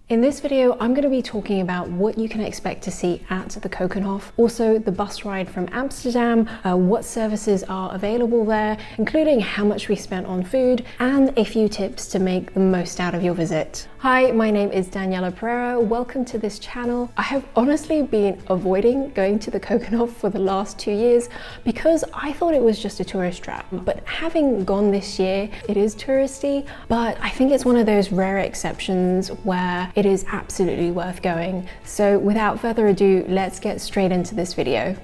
In this video, I'm going to be talking about what you can expect to see at the Keukenhof, also the bus ride from Amsterdam, what services are available there, including how much we spent on food, and a few tips to make the most out of your visit. Hi, my name is Daniela Pereira. Welcome to this channel. I have honestly been avoiding going to the Keukenhof for the last 2 years because I thought it was just a tourist trap. But having gone this year, it is touristy, but I think it's one of those rare exceptions where it is absolutely worth going. So without further ado, let's get straight into this video.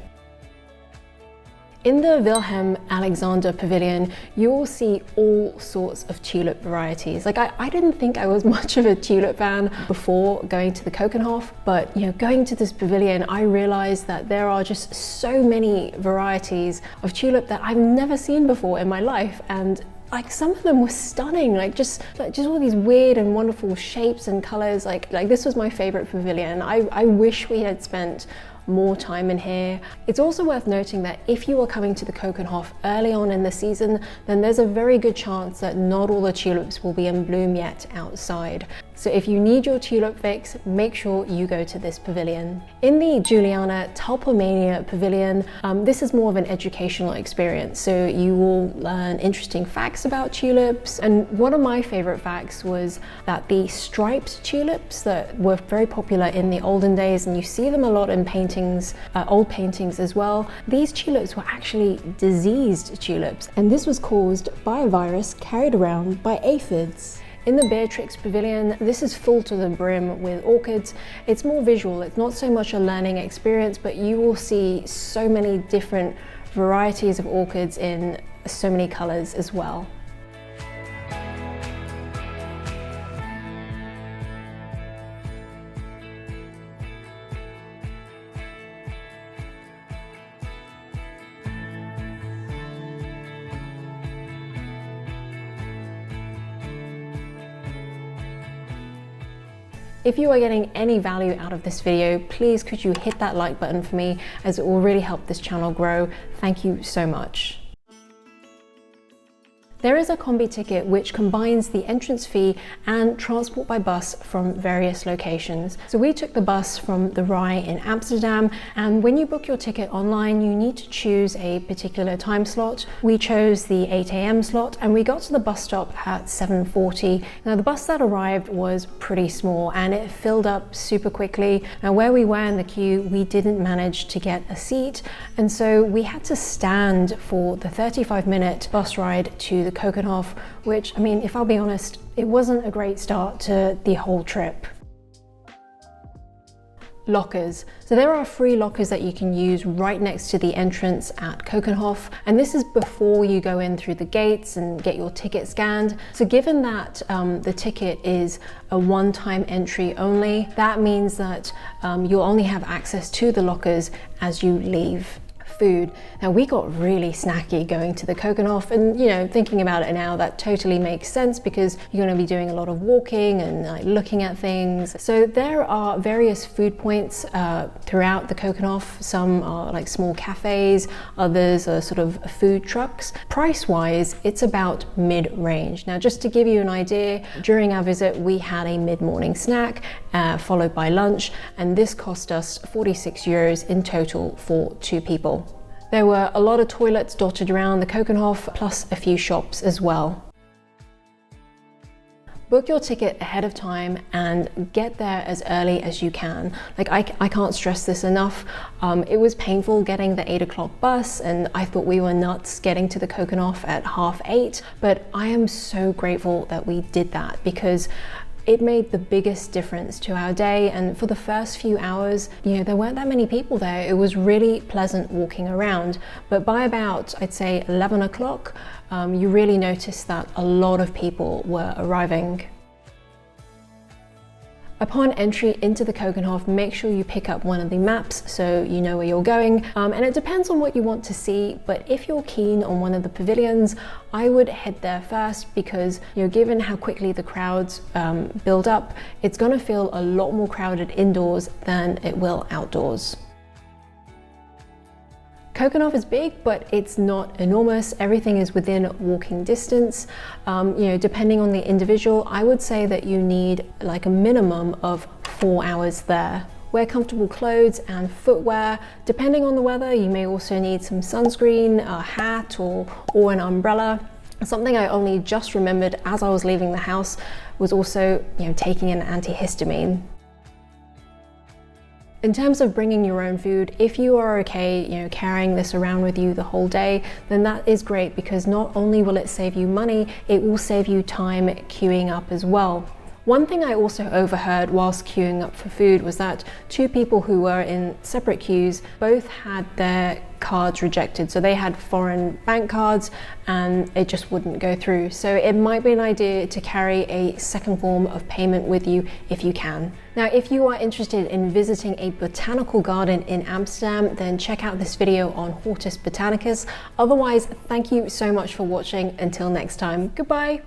In the Wilhelm Alexander Pavilion, you will see all sorts of tulip varieties. Like I didn't think I was much of a tulip fan before going to the Keukenhof, but going to this pavilion, I realized that there are just so many varieties of tulip that I've never seen before in my life. And like some of them were stunning, like just all these weird and wonderful shapes and colors. Like this was my favorite pavilion. I wish we had spent more time in here. It's also worth noting that if you are coming to the Keukenhof early on in the season, then there's a very good chance that not all the tulips will be in bloom yet outside. So if you need your tulip fix, make sure you go to this pavilion. In the Juliana Tulpomania Pavilion, this is more of an educational experience. So you will learn interesting facts about tulips. And one of my favorite facts was that the striped tulips that were very popular in the olden days, and you see them a lot in paintings, old paintings as well, these tulips were actually diseased tulips. And this was caused by a virus carried around by aphids. In the Beatrix Pavilion, this is full to the brim with orchids. It's more visual, it's not so much a learning experience, but you will see so many different varieties of orchids in so many colors as well. If you are getting any value out of this video, please could you hit that like button for me, as it will really help this channel grow. Thank you so much. There is a combi ticket which combines the entrance fee and transport by bus from various locations. So we took the bus from the Rai in Amsterdam, and when you book your ticket online, you need to choose a particular time slot. We chose the 8 AM slot and we got to the bus stop at 7:40. Now the bus that arrived was pretty small and it filled up super quickly. Now where we were in the queue, we didn't manage to get a seat, and so we had to stand for the 35-minute bus ride to the Keukenhof, which, I mean, if I'll be honest, it wasn't a great start to the whole trip. Lockers. So there are free lockers that you can use right next to the entrance at Keukenhof, and this is before you go in through the gates and get your ticket scanned. So given that the ticket is a one-time entry only, that means that you'll only have access to the lockers as you leave. Food. Now we got really snacky going to the Keukenhof, and thinking about it now, that totally makes sense because you're going to be doing a lot of walking and looking at things. So there are various food points throughout the Keukenhof. Some are like small cafes, others are sort of food trucks. Price wise, it's about mid-range. Now just to give you an idea, during our visit we had a mid-morning snack followed by lunch, and this cost us 46 euros in total for 2 people. There were a lot of toilets dotted around the Keukenhof, plus a few shops as well. Book your ticket ahead of time and get there as early as you can. Like I can't stress this enough. It was painful getting the 8 o'clock bus, and I thought we were nuts getting to the Keukenhof at 7:30, but I am so grateful that we did that because it made the biggest difference to our day. And for the first few hours, there weren't that many people there. It was really pleasant walking around. But by about, I'd say 11 o'clock, you really noticed that a lot of people were arriving. Upon entry into the Keukenhof, make sure you pick up one of the maps so you know where you're going. And it depends on what you want to see, but if you're keen on one of the pavilions, I would head there first because, given how quickly the crowds build up, it's going to feel a lot more crowded indoors than it will outdoors. Keukenhof is big, but it's not enormous. Everything is within walking distance. Depending on the individual, I would say that you need like a minimum of 4 hours there. Wear comfortable clothes and footwear. Depending on the weather, you may also need some sunscreen, a hat, or an umbrella. Something I only just remembered as I was leaving the house was also, taking an antihistamine. In terms of bringing your own food, if you are okay, carrying this around with you the whole day, then that is great, because not only will it save you money, it will save you time queuing up as well. One thing I also overheard whilst queuing up for food was that 2 people who were in separate queues both had their cards rejected. So they had foreign bank cards and it just wouldn't go through. So it might be an idea to carry a second form of payment with you if you can. Now, if you are interested in visiting a botanical garden in Amsterdam, then check out this video on Hortus Botanicus. Otherwise, thank you so much for watching. Until next time, goodbye.